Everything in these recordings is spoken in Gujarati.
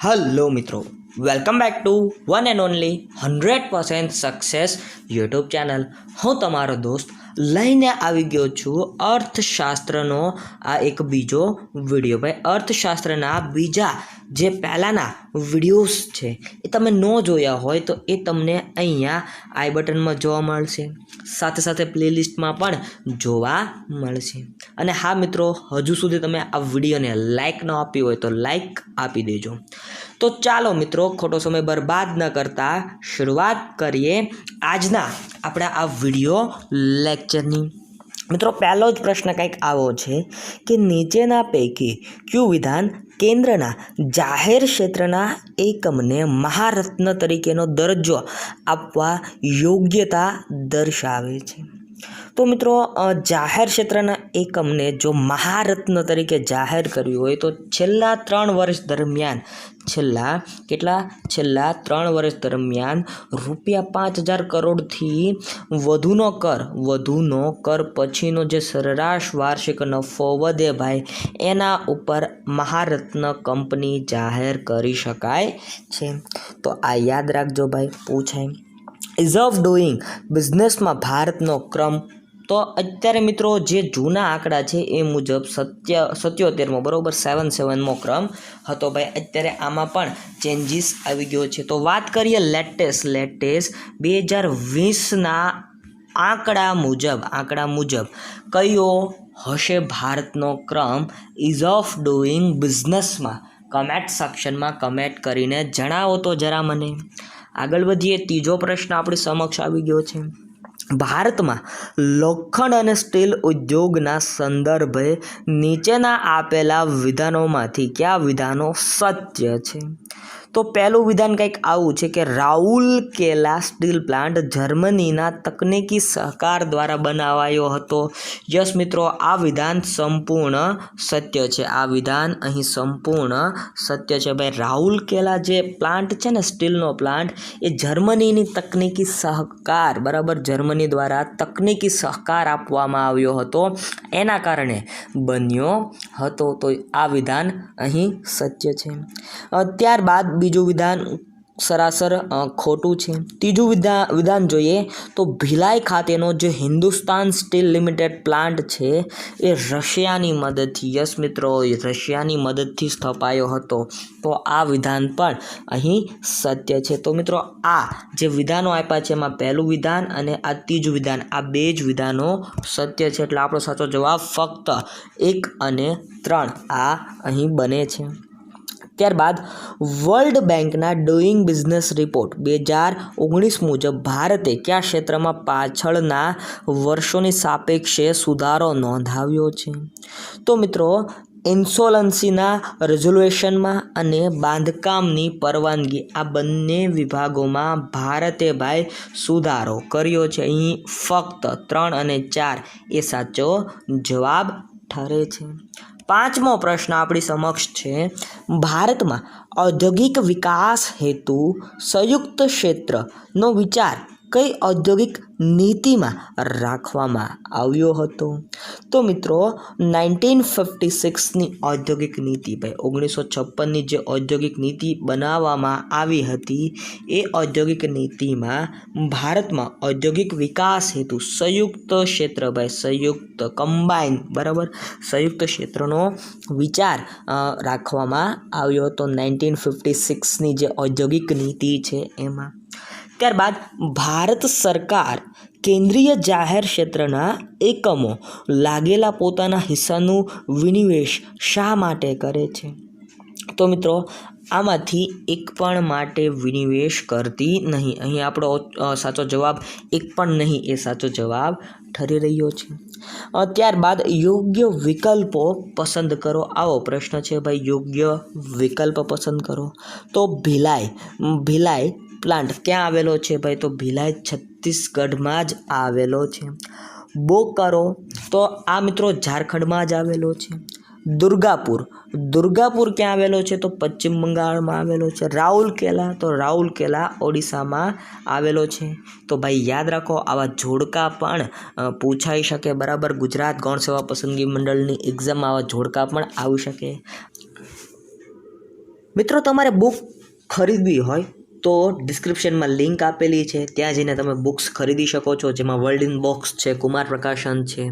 હલો મિત્રો, welcome back to one and only 100% success YouTube channel. હું તમારો દોસ્ત લઈને આવી ગયો છું અર્થશાસ્ત્રનો આ એક બીજો વિડીયો. ભાઈ, અર્થશાસ્ત્રના બીજા જે પહેલાંના વિડીયોઝ છે એ તમે ન જોયા હોય તો એ તમને અહીંયા આઈ બટનમાં જોવા મળશે, સાથે સાથે પ્લેલિસ્ટમાં પણ જોવા મળશે. અને હા મિત્રો, હજુ સુધી તમે આ વિડીયોને લાઇક ન આપી હોય તો લાઇક આપી દેજો. તો ચાલો મિત્રો, ખોટો સમય બરબાદ ન કરતા શરૂઆત કરીએ આજના આપણા આ વિડીયો લેક્ચરની. મિત્રો, પહેલો જ પ્રશ્ન કંઈક આવો છે કે નીચેના પૈકી કયું વિધાન કેન્દ્રના જાહેર ક્ષેત્રના એકમને મહારત્ન તરીકેનો દરજ્જો આપવા યોગ્યતા દર્શાવે છે? તો મિત્રો, જાહેર ક્ષેત્રના એકમને જો મહારત્ન તરીકે જાહેર કર્યું હોય તો છેલ્લા 3 વર્ષ દરમિયાન છેલ્લા 3 વર્ષ દરમિયાન ₹5,000 કરોડથી વધુનો કર પછીનો જે સરેરાશ વાર્ષિક નફો વધે ભાઈ, એના ઉપર મહારત્ન કંપની જાહેર કરી શકાય છે. તો આ યાદ રાખજો ભાઈ, પૂછાય. ઇઝ ઓફ ડુઈંગ બિઝનેસમાં ભારતનો ક્રમ. તો અત્યારે મિત્રો જે જૂના આંકડા છે એ મુજબ 77મો બરાબર 77મો ક્રમ હતો ભાઈ. અત્યારે આમાં પણ ચેન્જીસ આવી ગયો છે. તો વાત કરીએ લેટેસ્ટ 2020ના આંકડા મુજબ કયો હશે ભારતનો ક્રમ ઇઝ ઓફ ડુઈંગ બિઝનેસમાં? કમેન્ટ સેક્શનમાં કમેન્ટ કરીને જણાવો તો જરા મને. આગળ વધીએ. ત્રીજો પ્રશ્ન આપણી સમક્ષ આવી ગયો છે. ભારતમાં લોખંડ અને સ્ટીલ ઉદ્યોગના સંદર્ભે નીચેના આપેલા વિધાનોમાંથી કયા વિધાનો સત્ય છે? તો પહેલું વિધાન કંઈક આવું છે કે રાઉરકેલા સ્ટીલ પ્લાન્ટ જર્મનીના તકનીકી સહકાર દ્વારા બનાવાયો હતો. યસ મિત્રો, આ વિધાન સંપૂર્ણ સત્ય છે. આ વિધાન અહીં સંપૂર્ણ સત્ય છે ભાઈ. રાઉરકેલા જે પ્લાન્ટ છે ને, સ્ટીલનો પ્લાન્ટ, એ જર્મનીની તકનીકી સહકાર બરાબર, જર્મની દ્વારા તકનીકી સહકાર આપવામાં આવ્યો હતો, એના કારણે બન્યો હતો. તો આ વિધાન અહીં સત્ય છે. ત્યારબાદ બીજું વિધાન સરાસર ખોટું છે. ત્રીજું વિધાન જોઈએ તો ભિલાઈ ખાતેનો જે હિન્દુસ્તાન સ્ટીલ લિમિટેડ પ્લાન્ટ છે એ રશિયાની મદદથી, યસ મિત્રો, રશિયાની મદદથી સ્થપાયો હતો. તો આ વિધાન પણ અહીં સત્ય છે. તો મિત્રો, આ જે વિધાનો આપ્યા છે એમાં પહેલું વિધાન અને આ ત્રીજું વિધાન, આ બે જ વિધાનો સત્ય છે. એટલે આપણો સાચો જવાબ ફક્ત 1 અને 3 આ અહીં બને છે. ત્યારબાદ વર્લ્ડ બેંકના ડુઈંગ બિઝનેસ રિપોર્ટ 2019 મુજબ ભારતે કયા ક્ષેત્રમાં પાછળના વર્ષોની સાપેક્ષે સુધારો નોંધાવ્યો છે? તો મિત્રો, ઇન્સોલન્સીના રેઝોલ્યુશનમાં અને બાંધકામની પરવાનગી, આ બંને વિભાગોમાં ભારતે ભાઈ સુધારો કર્યો છે. અહીં ફક્ત 3 અને 4 એ સાચો જવાબ ઠરે છે. 5મો પ્રશ્ન આપણી સમક્ષ છે. ભારતમાં ઔદ્યોગિક વિકાસ હેતુ સંયુક્ત ક્ષેત્રનો વિચાર કઈ ઔદ્યોગિક નીતિમાં રાખવામાં આવ્યો હતો? તો મિત્રો, 1956ની ઔદ્યોગિક નીતિ ભાઈ, 1956ની જે ઔદ્યોગિક નીતિ બનાવવામાં આવી હતી એ ઔદ્યોગિક નીતિમાં ભારતમાં ઔદ્યોગિક વિકાસ હેતુ સંયુક્ત ક્ષેત્ર ભાઈ, સંયુક્ત કમ્બાઈન બરાબર, સંયુક્ત ક્ષેત્રનો વિચાર રાખવામાં આવ્યો હતો 1956ની જે ઔદ્યોગિક નીતિ છે એમાં. ત્યારબાદ ભારત સરકાર કેન્દ્રીય જાહેર ક્ષેત્રના એકમો લાગેલા પોતાના હિસ્સાનું વિનિવેશ શા માટે કરે છે? તો મિત્રો, આમાંથી એક પણ માટે વિનિવેશ કરતી નહીં. અહીં આપણો સાચો જવાબ 1 પણ નહીં એ સાચો જવાબ ઠરી રહ્યો છે. ત્યારબાદ યોગ્ય વિકલ્પો પસંદ કરો. આવો પ્રશ્ન છે ભાઈ, યોગ્ય વિકલ્પ પસંદ કરો. તો ભિલાઈ પ્લાન્ટ ક્યાં આવેલો છે ભાઈ? તો ભિલાઈ છત્તીસગઢમાં જ આવેલો છે. બોકારો, તો આ મિત્રો ઝારખંડમાં જ આવેલો છે. દુર્ગાપુર ક્યાં આવેલો છે? તો પશ્ચિમ બંગાળમાં આવેલો છે. રાઉરકેલા ઓડિશામાં આવેલો છે. તો ભાઈ યાદ રાખો, આવા જોડકા પણ પૂછાઈ શકે બરાબર. ગુજરાત ગૌણ સેવા પસંદગી મંડળની એક્ઝામમાં આવા જોડકા પણ આવી શકે. મિત્રો તમારે બુક ખરીદવી હોય તો ડિસ્ક્રિપ્શનમાં લિંક આપેલી છે, ત્યાં જઈને તમે બુક્સ ખરીદી શકો છો, જેમાં વર્લ્ડ ઇન બોક્સ છે, કુમાર પ્રકાશન છે,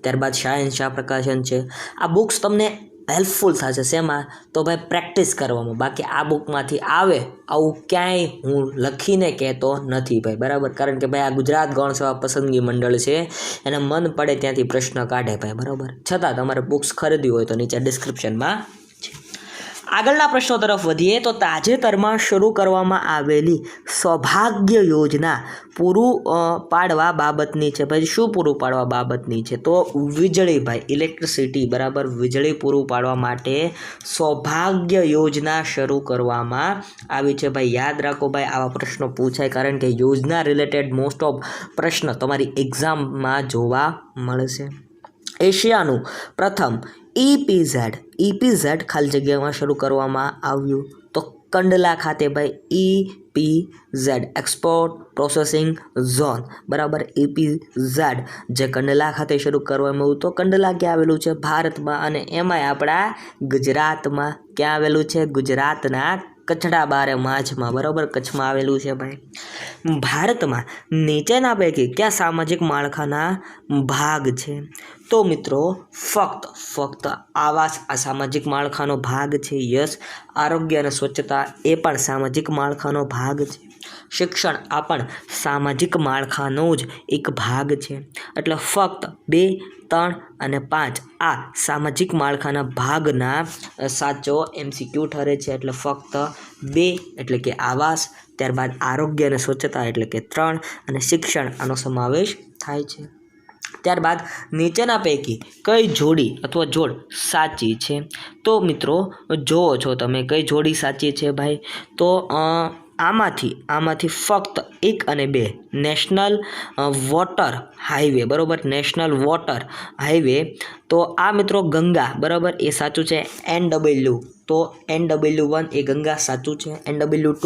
ત્યારબાદ શાહ એન્ડ શાહ પ્રકાશન છે. આ બુક્સ તમને હેલ્પફુલ થશે શેમાં? તો ભાઈ પ્રેક્ટિસ કરવામાં. બાકી આ બુકમાંથી આવે આવું ક્યાંય હું લખીને કહેતો નથી ભાઈ, બરાબર? કારણ કે ભાઈ આ ગુજરાત ગૌણ સેવા પસંદગી મંડળ છે, એને મન પડે ત્યાંથી પ્રશ્ન કાઢે ભાઈ, બરાબર? છતાં તમારે બુક્સ ખરીદવી હોય તો નીચે ડિસ્ક્રિપ્શનમાં છે. આગળના પ્રશ્નો તરફ વધીએ તો તાજેતરમાં શરૂ કરવામાં આવેલી સૌભાગ્ય યોજના પૂરું પાડવા બાબતની છે ભાઈ. શું પૂરું પાડવા બાબતની છે? તો વીજળી ભાઈ, ઇલેક્ટ્રિસિટી, બરાબર? વીજળી પૂરું પાડવા માટે સૌભાગ્ય યોજના શરૂ કરવામાં આવી છે ભાઈ. યાદ રાખો ભાઈ, આવા પ્રશ્નો પૂછાય કારણ કે યોજના રિલેટેડ મોસ્ટ ઓફ પ્રશ્ન તમારી એક્ઝામમાં જોવા મળશે. એશિયાનું પ્રથમ ઇપીઝેડ ખાલી જગ્યામાં શરૂ કરવામાં આવ્યું તો કંડલા ખાતે ભાઈ. ઇપીઝેડ એક્સપોર્ટ પ્રોસેસિંગ ઝોન, બરાબર? ઇપીઝેડ જે કંડલા ખાતે શરૂ કરવામાં આવ્યું તો કંડલા ક્યાં આવેલું છે? ભારતમાં, અને એમાંય આપણા ગુજરાતમાં. ક્યાં આવેલું છે? ગુજરાતના કચ્છડા બારે માછમાં, બરાબર? કચ્છમાં આવેલું છે ભાઈ. ભારતમાં નીચેના પૈકી કયા સામાજિક માળખાના ભાગ છે? તો મિત્રો ફક્ત આવાસ આ સામાજિક માળખાનો ભાગ છે. યસ. આરોગ્ય અને સ્વચ્છતા એ પણ સામાજિક માળખાનો ભાગ છે. શિક્ષણ આ પણ સામાજિક માળખાનો જ એક ભાગ છે. એટલે ફક્ત 2, 3 અને 5 આ સામાજિક માળખાના ભાગના સાચો MCQ ઠરે છે. એટલે ફક્ત 2 એટલે કે આવાસ, ત્યારબાદ આરોગ્ય અને સ્વચ્છતા એટલે કે 3 અને શિક્ષણ આનો સમાવેશ થાય છે. ત્યારબાદ નીચેના પૈકી કઈ જોડી અથવા જોડ સાચી છે? તો મિત્રો જુઓ છો તમે કઈ જોડી સાચી છે ભાઈ? તો આમાંથી ફક્ત 1 અને 2 નેશનલ વોટર હાઈવે, બરાબર? નેશનલ વોટર હાઈવે તો આ મિત્રો ગંગા, બરાબર? એ સાચું છે. NW તો NW1 એ ગંગા સાચું છે. NW2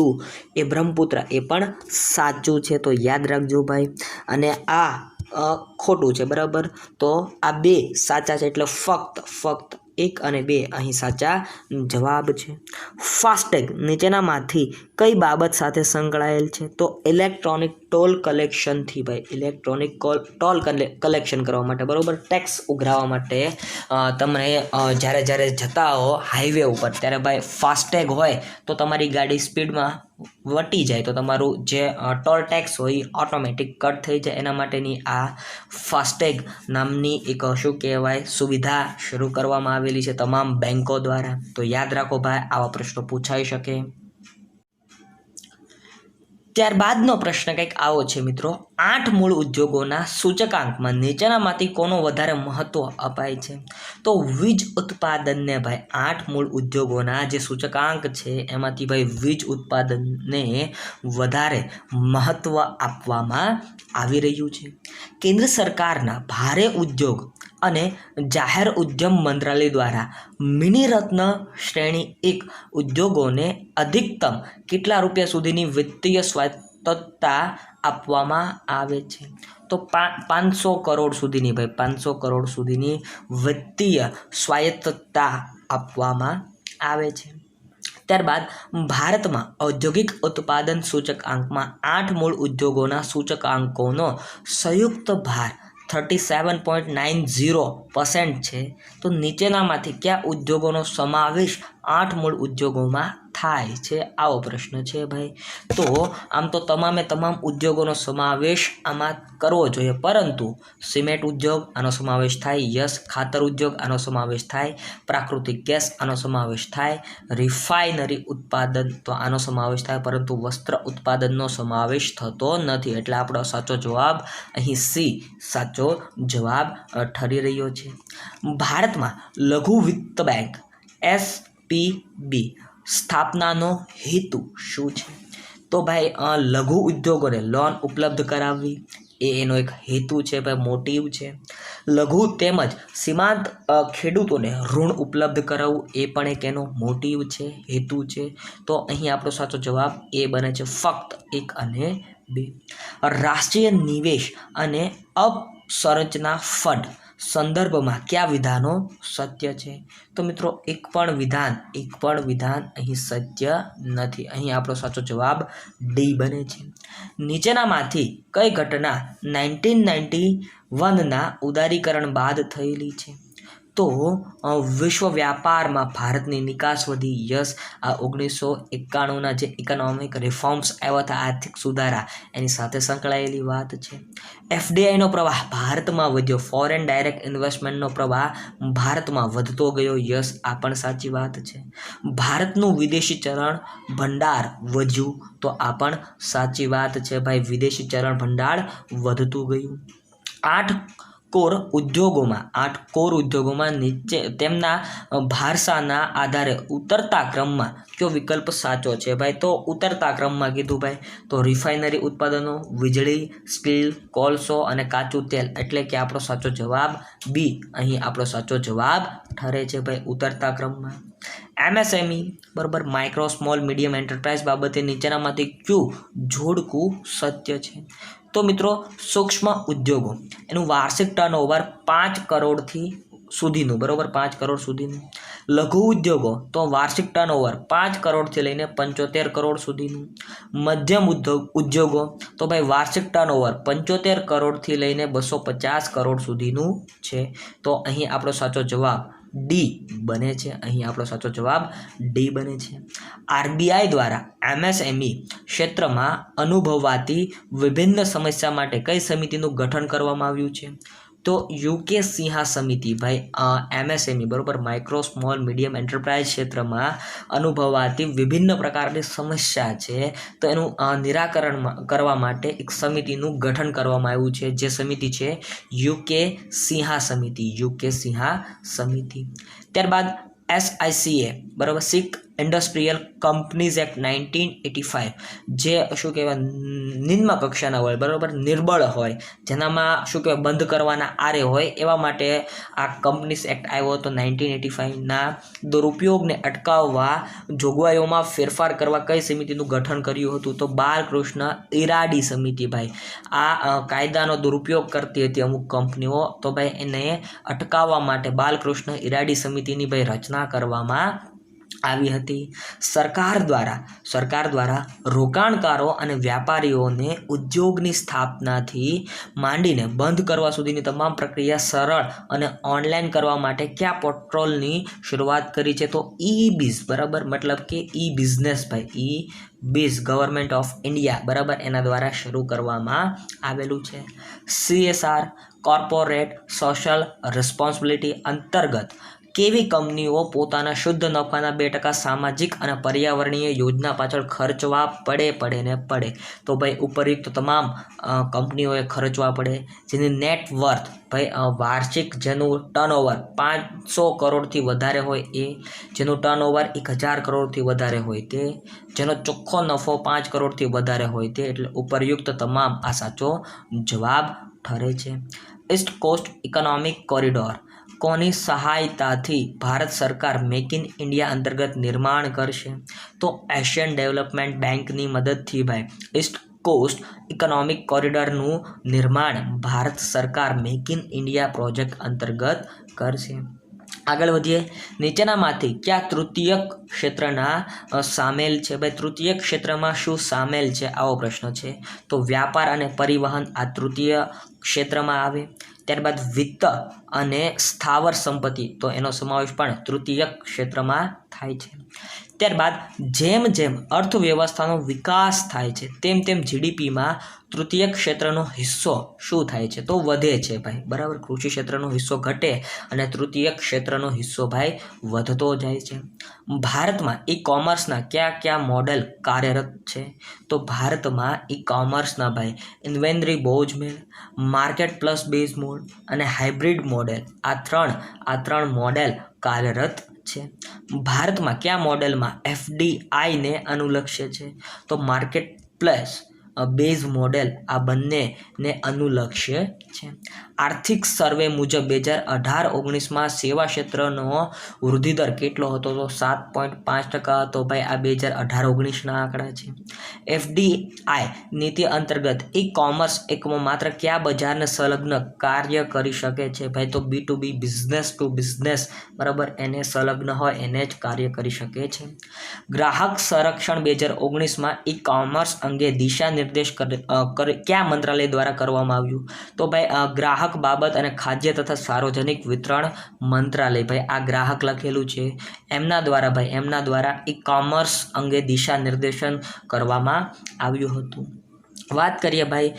એ બ્રહ્મપુત્ર એ પણ સાચું છે. તો યાદ રાખજો ભાઈ. અને આ ખોટું છે, બરાબર? તો આ 2 સાચા છે. એટલે ફક્ત 1 અને 2 અહીં સાચા જવાબ છે. ફાસ્ટેગ નીચેનામાંથી કઈ બાબત સાથે સંકળાયેલ છે? તો ઇલેક્ટ્રોનિક ટોલ કલેક્શનથી ભાઈ. ઇલેક્ટ્રોનિક ટોલ કલેક્શન કરવા માટે, બરાબર? ટેક્સ ઉઘરાવવા માટે તમને જ્યારે જતા હો હાઈવે ઉપર ત્યારે ભાઈ ફાસ્ટેગ હોય તો તમારી ગાડી સ્પીડમાં વટી જાય તો તમારું જે ટોલ ટેક્સ હોય એ ઓટોમેટિક કટ થઈ જાય. એના માટેની આ ફાસ્ટેગ નામની એક શું કહેવાય સુવિધા શરૂ કરવામાં આવેલી છે તમામ બેન્કો દ્વારા. તો યાદ રાખો ભાઈ, આવા પ્રશ્નો પૂછાઈ શકે. ત્યારબાદનો પ્રશ્ન કંઈક આવો છે મિત્રો. 8 મૂળ ઉદ્યોગોના સૂચકાંકમાં નીચેનામાંથી કોનો વધારે મહત્વ અપાય છે? તો વીજ ઉત્પાદનને ભાઈ 8 મૂળ ઉદ્યોગોના જે સૂચકાંક છે એમાંથી ભાઈ વીજ ઉત્પાદનને વધારે મહત્વ આપવામાં આવી રહ્યું છે. કેન્દ્ર સરકારના ભારે ઉદ્યોગ અને જાહેર ઉદ્યમ મંત્રાલય દ્વારા મિનિરત્ન શ્રેણી 1 ઉદ્યોગોને અધિકતમ કેટલા રૂપિયા સુધીની વિત્તીય સ્વાયત્તતા આપવામાં આવે છે? તો 500 કરોડ સુધીની ભાઈ 500 કરોડ સુધીની વિત્તીય સ્વાયત્તતા આપવામાં આવે છે. ત્યારબાદ ભારતમાં ઔદ્યોગિક ઉત્પાદન સૂચકાંકમાં 8 મૂળ ઉદ્યોગોના સૂચકાંકોનો સંયુક્ત ભાર 37.90% છે. તો નીચેનામાંથી કયા ઉદ્યોગોનો સમાવેશ 8 મૂળ ઉદ્યોગોમાં થાય છે? આવો પ્રશ્ન છે ભાઈ. તો આમ તો તમામ ઉદ્યોગોનો સમાવેશ આમાં કરવો જોઈએ, પરંતુ સિમેન્ટ ઉદ્યોગ આનો સમાવેશ થાય. યસ. ખાતર ઉદ્યોગ આનો સમાવેશ થાય. પ્રાકૃતિક ગેસ આનો સમાવેશ થાય. રિફાઇનરી ઉત્પાદન તો આનો સમાવેશ થાય, પરંતુ વસ્ત્ર ઉત્પાદનનો સમાવેશ થતો નથી. એટલે આપણો સાચો જવાબ અહીં સી સાચો જવાબ ઠરી રહ્યો છે. ભારતમાં લઘુ વિત્ત બેંક SPB સ્થાપનાનો હેતુ શું છે? તો ભાઈ લઘુ ઉદ્યોગોને લોન ઉપલબ્ધ કરાવવી એ એનો એક હેતુ છે ભાઈ, મોટિવ છે. લઘુ તેમજ સીમાંત ખેડૂતોને ઋણ ઉપલબ્ધ કરાવવું એ પણ એક એનો મોટિવ છે, હેતુ છે. તો અહીં આપણો સાચો જવાબ એ બને છે, ફક્ત 1 અને 2. રાષ્ટ્રીય નિવેશ અને અવસંરચના ફંડ સંદર્ભમાં કયા વિધાનો સત્ય છે? તો મિત્રો એક પણ વિધાન અહીં સત્ય નથી. અહીં આપણો સાચો જવાબ ડી બને છે. નીચેનામાંથી કઈ ઘટના 1991ના ઉદારીકરણ બાદ થયેલી છે? તો વિશ્વ વ્યાપારમાં ભારતની નિકાસ વધી. યસ, આ 1991ના જે ઇકોનોમિક રિફોર્મ્સ આવ્યા હતા, આર્થિક સુધારા, એની સાથે સંકળાયેલી વાત છે. એફડીઆઈનો પ્રવાહ ભારતમાં વધ્યો. ફોરેન ડાયરેક્ટ ઇન્વેસ્ટમેન્ટનો પ્રવાહ ભારતમાં વધતો ગયો. યસ, આ પણ સાચી વાત છે. ભારતનું વિદેશી ચલણ ભંડાર વધ્યું. તો આ પણ સાચી વાત છે ભાઈ, વિદેશી ચલણ ભંડાર વધતું ગયું. 8 કોર ઉદ્યોગોમાં નીચે તેમના ભારસાના આધારે ઉતરતા ક્રમમાં કયો વિકલ્પ સાચો છે ભાઈ? તો ઉતરતા ક્રમમાં કીધું ભાઈ, તો રિફાઇનરી ઉત્પાદનો, વીજળી, સ્ટીલ, કોલસો અને કાચું તેલ, એટલે કે આપણો સાચો જવાબ બી અહીં આપણો સાચો જવાબ ઠરે છે ભાઈ, ઉતરતા ક્રમમાં. એમએસએમઈ બરાબર, માઇક્રો સ્મોલ મીડિયમ એન્ટરપ્રાઇઝ બાબતે નીચેનામાંથી કયું જોડકું સત્ય છે? તો મિત્રો સૂક્ષ્મ ઉદ્યોગો એનું વાર્ષિક ટર્નઓવર 5 કરોડથી સુધીનું, બરાબર, 5 કરોડ સુધીનું. લઘુ ઉદ્યોગો તો વાર્ષિક ટર્નઓવર 5 કરોડથી લઈને 75 કરોડ સુધીનું. મધ્યમ ઉદ્યોગો તો ભાઈ વાર્ષિક ટર્નઓવર 75 કરોડથી લઈને 250 કરોડ સુધીનું છે. તો અહીં આપણો સાચો જવાબ ડી બને છે. અહીં આપણો સાચો જવાબ ડી બને છે. આરબીઆઈ દ્વારા એમએસએમઈ ક્ષેત્રમાં અનુભવાતી વિભિન્ન સમસ્યા માટે કઈ સમિતિનું ગઠન કરવામાં આવ્યું છે? તો યુકે સિંહા સમિતિ ભાઈ, એમએસએમઈ બરાબર, માઇક્રો સ્મોલ મીડિયમ એન્ટરપ્રાઇઝ ક્ષેત્રમાં અનુભવાતી વિભિન્ન પ્રકારની સમસ્યા છે, તો એનું નિરાકરણ કરવા માટે એક સમિતિનું ગઠન કરવામાં આવ્યું છે. જે સમિતિ છે યુકે સિંહા સમિતિ. ત્યારબાદ SICA બરાબર, સિક ઇન્ડસ્ટ્રીયલ કંપનીઝ એક્ટ 1985, જે શું કહેવાય નિમ્ન કક્ષાના હોય, બરાબર, નિર્બળ હોય, જેનામાં શું કહેવાય બંધ કરવાના આરે હોય, એવા માટે આ કંપનીઝ એક્ટ આવ્યો હતો 1985. દુરુપયોગને અટકાવવા જોગવાઈઓમાં ફેરફાર કરવા કઈ સમિતિનું ગઠન કર્યું હતું? તો બાલકૃષ્ણ ઇરાડી સમિતિ ભાઈ. આ કાયદાનો દુરુપયોગ કરતી હતી અમુક કંપનીઓ, તો ભાઈ એને અટકાવવા માટે બાલકૃષ્ણ ઇરાડી સમિતિની ભાઈ રચના કરવામાં આવી હતી. સરકાર દ્વારા રોકાણકારો અને વ્યાપારીઓને ઉદ્યોગની સ્થાપનાથી માંડીને બંધ કરવા સુધીની તમામ પ્રક્રિયા સરળ અને ઓનલાઈન કરવા માટે કયા પોર્ટલની શરૂઆત કરી છે? તો ઈ-બીઝ બરાબર, મતલબ કે ઈ બિઝનેસ ભાઈ, ઈ-બીઝ ગવર્મેન્ટ ઓફ ઇન્ડિયા બરાબર, એના દ્વારા શરૂ કરવામાં આવેલું છે. CSR કોર્પોરેટ સોશિયલ રિસ્પોન્સિબિલિટી અંતર્ગત કેવી કંપનીઓ પોતાના શુદ્ધ નફાના 2% સામાજિક અને પર્યાવરણીય યોજના પાછળ ખર્ચવા પડે? તો ભાઈ ઉપરયુક્ત તમામ કંપનીઓએ ખર્ચવા પડે. જેની નેટ વર્થ ભાઈ વાર્ષિક જેનું ટર્નઓવર 500 કરોડથી વધારે હોય એ, જેનું ટર્નઓવર 1000 કરોડથી વધારે હોય તે, જેનો ચોખ્ખો નફો 5 કરોડથી વધારે હોય તે, એટલે ઉપરયુક્ત તમામ આ સાચો જવાબ ઠરે છે. ઈસ્ટ કોસ્ટ ઇકોનોમિક કોરિડોર કોની સહાયતાથી ભારત સરકાર મેક ઇન ઇન્ડિયા અંતર્ગત નિર્માણ કરશે? તો એશિયન ડેવલપમેન્ટ બેંકની મદદથી ભાઈ ઈસ્ટ કોસ્ટ ઇકોનોમિક કોરિડોરનું નિર્માણ ભારત સરકાર મેક ઇન ઇન્ડિયા પ્રોજેક્ટ અંતર્ગત કરશે. આગળ વધીએ. નીચેનામાંથી ક્યાં તૃતીયક ક્ષેત્રના સામેલ છે? ભાઈ તૃતીયક ક્ષેત્રમાં શું સામેલ છે, આવો પ્રશ્ન છે. તો વ્યાપાર અને પરિવહન આ તૃતીય ક્ષેત્રમાં આવે. ત્યારબાદ વિત્ત અને સ્થાવર સંપત્તિ, તો એનો સમાવેશ પણ તૃતીયક ક્ષેત્રમાં થાય છે. ત્યારબાદ જેમ અર્થવ્યવસ્થાનો વિકાસ થાય છે તેમ જીડીપીમાં તૃતીયક ક્ષેત્રનો હિસ્સો શું થાય છે? તો વધે છે ભાઈ, બરાબર. કૃષિ ક્ષેત્રનો હિસ્સો ઘટે અને તૃતીયક ક્ષેત્રનો હિસ્સો ભાઈ વધતો જાય છે. ભારતમાં ઈ કોમર્સના કયા મોડેલ કાર્યરત છે? તો ભારતમાં ઈ કોમર્સના ભાઈ ઇન્વેન્ટરી બોજ મેળ, માર્કેટ પ્લસ બેઝ મોડ અને હાઇબ્રિડ મોડેલ, આ ત્રણ મોડેલ કાર્યરત છે. ભારતમાં કયા મોડેલમાં FDIને અનુલક્ષે છે? તો માર્કેટ પ્લસ બેઝ મોડેલ આ બંનેને અનુલક્ષે છે. આર્થિક સર્વે મુજબ 2018-19માં સેવા ક્ષેત્રનો વૃદ્ધિદર કેટલો હતો? તો 7.5% હતો ભાઈ. આ 2018-19ના આંકડા છે. FDI નીતિ અંતર્ગત ઈ કોમર્સ એકમો માત્ર કયા બજારને સંલગ્ન કાર્ય કરી શકે છે? ભાઈ તો B2B, બિઝનેસ ટુ બિઝનેસ, બરાબર, એને સંલગ્ન હોય એને જ કાર્ય કરી શકે છે. ગ્રાહક સંરક્ષણ 2019માં ઈ કોમર્સ અંગે દિશા નિર્દેશ કયા મંત્રાલય દ્વારા કરવામાં આવ્યું? તો ભાઈ ગ્રાહક બાબત અને ખાદ્ય તથા સાર્વજનિક વિતરણ મંત્રાલય, ભાઈ આ ગ્રાહક લખેલું છે એમના દ્વારા ઈ કોમર્સ અંગે દિશા નિર્દેશન કરવામાં આવ્યું હતું. વાત કરીએ ભાઈ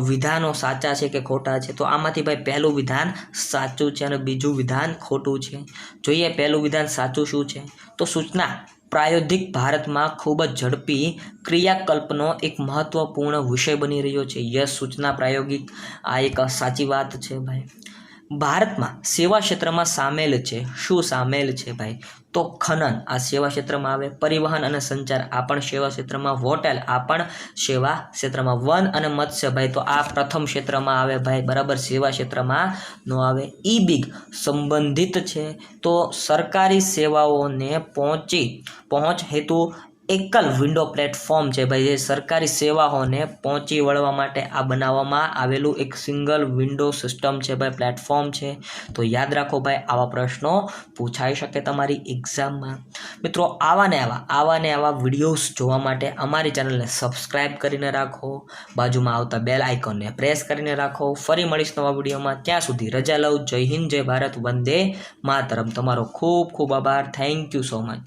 વિધાનો સાચા છે કે ખોટા છે, તો આમાંથી ભાઈ પહેલું વિધાન સાચું છે અને બીજું વિધાન ખોટું છે. જોઈએ પહેલું વિધાન સાચું શું છે. તો સૂચના પ્રાયોગિક ભારતમાં ખૂબ જ ઝડપી ક્રિયાકલ્પનો એક મહત્વપૂર્ણ વિષય બની રહ્યો છે. યસ, સૂચના પ્રાયોગિક આ એક સાચી વાત છે ભાઈ. ભારતમાં સેવા ક્ષેત્રમાં સામેલ છે. શું સામેલ છે ભાઈ? તો ખનન આ સેવા ક્ષેત્રમાં આવે. પરિવહન અને સંચાર આ પણ સેવા ક્ષેત્રમાં. હોટેલ આ પણ સેવા ક્ષેત્રમાં. વન અને મત્સ્ય ભાઈ તો આ પ્રથમ ક્ષેત્રમાં આવે ભાઈ, બરાબર, સેવા ક્ષેત્રમાં નો આવે. ઈ-બિગ સંબંધિત છે તો સરકારી સેવાઓને પહોંચ હેતુ એકલ વિન્ડો પ્લેટફોર્મ છે ભાઈ. જે સરકારી સેવાઓને પહોંચી વળવા માટે આ બનાવવામાં આવેલું એક સિંગલ વિન્ડો સિસ્ટમ છે ભાઈ, પ્લેટફોર્મ છે. તો યાદ રાખો ભાઈ, આવા પ્રશ્નો પૂછાઈ શકે તમારી એક્ઝામમાં. મિત્રો આવા ને આવા વિડીયોઝ જોવા માટે અમારી ચેનલને સબસ્ક્રાઈબ કરીને રાખો. બાજુમાં આવતા બેલ આઇકોનને પ્રેસ કરીને રાખો. ફરી મળીશ નવા વિડીયોમાં. ત્યાં સુધી રજા લઉં. જય હિન્દ, જય ભારત, વંદે માતરમ. તમારો ખૂબ ખૂબ આભાર. Thank you so much.